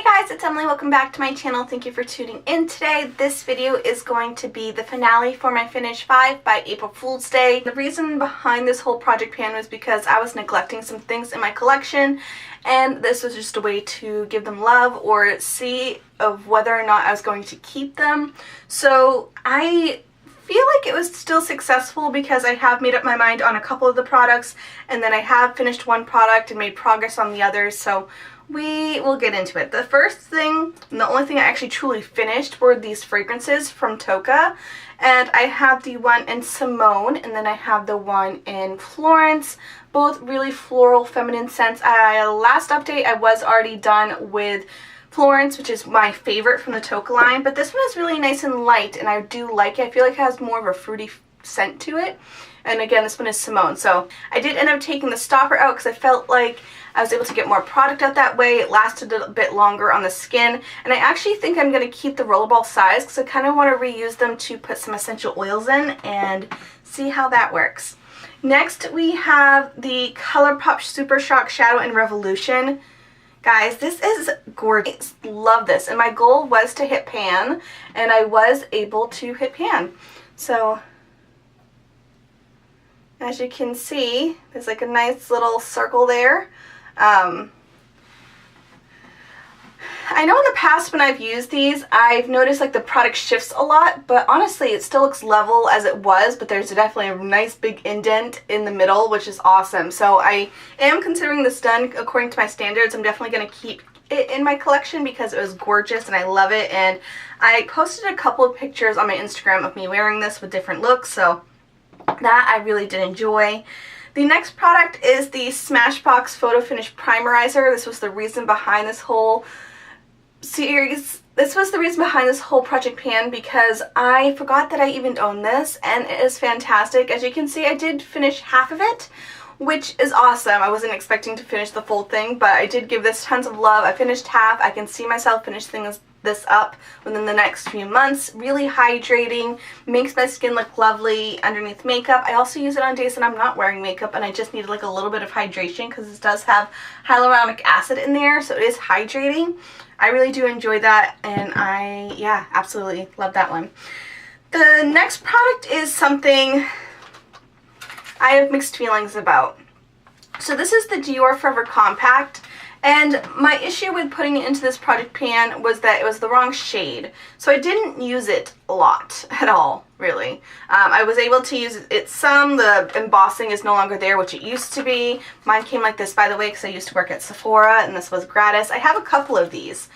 Hey guys, it's Emily. Welcome back to my channel. Thank you for tuning in today. This video is going to be the finale for my Finish 5 by April Fool's Day. The reason behind this whole project pan was because I was neglecting some things in my collection, and this was just a way to give them love or see of whether or not I was going to keep them. So I feel like it was still successful because I have made up my mind on a couple of the products, and then I have finished one product and made progress on the others, so we will get into it. The first thing, and the only thing I actually truly finished, were these fragrances from Toque. And I have the one in Simone, and then I have the one in Florence. Both really floral, feminine scents. Last update, I was already done with Florence, which is my favorite from the Toque line. But this one is really nice and light, and I do like it. I feel like it has more of a fruity scent to it. And again, this one is Simone. So I did end up taking the stopper out because I felt like I was able to get more product out that way. It lasted a bit longer on the skin. And I actually think I'm going to keep the rollerball size because I kind of want to reuse them to put some essential oils in and see how that works. Next, we have the Colorpop Super Shock Shadow and Revolution. Guys, this is gorgeous. Love this. And my goal was to hit pan, and I was able to hit pan. So as you can see, there's like a nice little circle there. I know in the past when I've used these, I've noticed like the product shifts a lot, but honestly it still looks level as it was, but there's definitely a nice big indent in the middle, which is awesome. So I am considering this done according to my standards. I'm definitely going to keep it in my collection because it was gorgeous and I love it. And I posted a couple of pictures on my Instagram of me wearing this with different looks, so that I really did enjoy. The next product is the Smashbox Photo Finish Primerizer. This was the reason behind this whole series. This was the reason behind this whole project pan because I forgot that I even owned this, and it is fantastic. As you can see, I did finish half of it, which is awesome. I wasn't expecting to finish the full thing, but I did give this tons of love. I finished half. I can see myself finishing this up within the next few months. Really hydrating, makes my skin look lovely underneath makeup. I also use it on days that I'm not wearing makeup and I just need like a little bit of hydration because this does have hyaluronic acid in there, so it is hydrating. I really do enjoy that, and yeah, absolutely love that one. The next product is something I have mixed feelings about. So this is the Dior Forever Compact. And my issue with putting it into this project pan was that it was the wrong shade. So I didn't use it a lot at all, really. I was able to use it some. The embossing is no longer there, which it used to be. Mine came like this, by the way, because I used to work at Sephora, and this was gratis. I have a couple of these.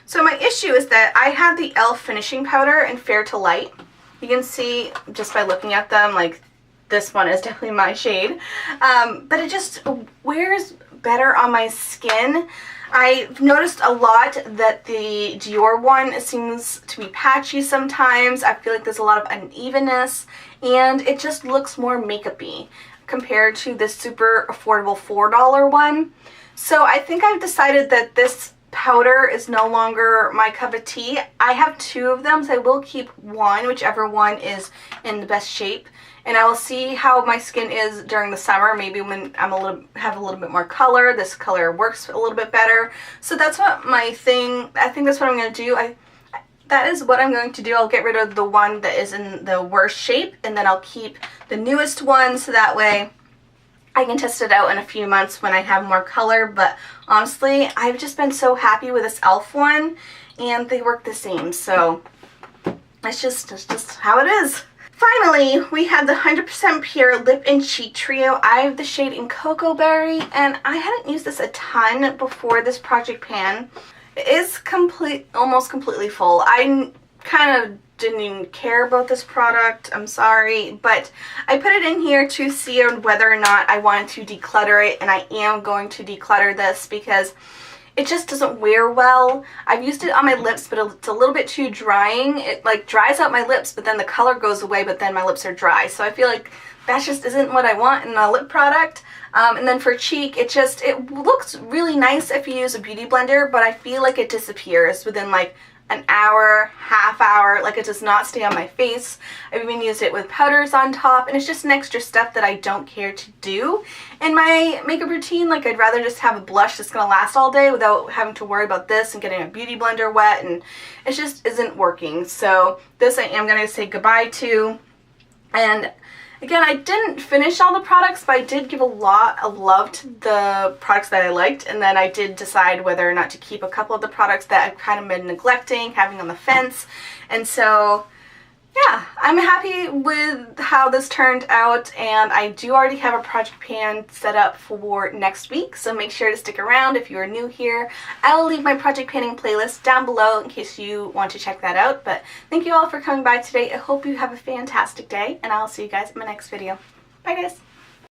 So my issue is that I have the e.l.f. finishing powder in Fair to Light. You can see just by looking at them, like, this one is definitely my shade. But it just wears better on my skin. I've noticed a lot that the Dior one seems to be patchy sometimes. I feel like there's a lot of unevenness, and it just looks more makeup-y compared to this super affordable $4 one. So I think I've decided that this powder is no longer my cup of tea. I have two of them, so I will keep one, whichever one is in the best shape. And I will see how my skin is during the summer. Maybe when I'm have a little bit more color, this color works a little bit better. So that's what my thing, I think that's what I'm going to do. That is what I'm going to do. I'll get rid of the one that is in the worst shape, and then I'll keep the newest one so that way I can test it out in a few months when I have more color. But honestly, I've just been so happy with this e.l.f. one, and they work the same. So that's just how it is. Finally, we have the 100% Pure Lip and Cheek Trio. I have the shade in Cocoa Berry, and I hadn't used this a ton before this project pan. It is almost completely full. I kind of didn't even care about this product. I'm sorry, but I put it in here to see whether or not I wanted to declutter it, and I am going to declutter this because it just doesn't wear well. I've used it on my lips, but it's a little bit too drying. It like dries out my lips, but then the color goes away, but then my lips are dry. So I feel like that just isn't what I want in a lip product. And then for cheek, it looks really nice if you use a beauty blender, but I feel like it disappears within like an hour, half hour. Like, it does not stay on my face. I've even used it with powders on top, and it's just an extra step that I don't care to do in my makeup routine. Like, I'd rather just have a blush that's gonna last all day without having to worry about this and getting a beauty blender wet, and it just isn't working. So this I am gonna say goodbye to. And again, I didn't finish all the products, but I did give a lot of love to the products that I liked, and then I did decide whether or not to keep a couple of the products that I've kind of been neglecting, having on the fence. And so, yeah, I'm happy with how this turned out, and I do already have a project pan set up for next week, so make sure to stick around if you are new here. I will leave my project panning playlist down below in case you want to check that out, but thank you all for coming by today. I hope you have a fantastic day, and I'll see you guys in my next video. Bye, guys!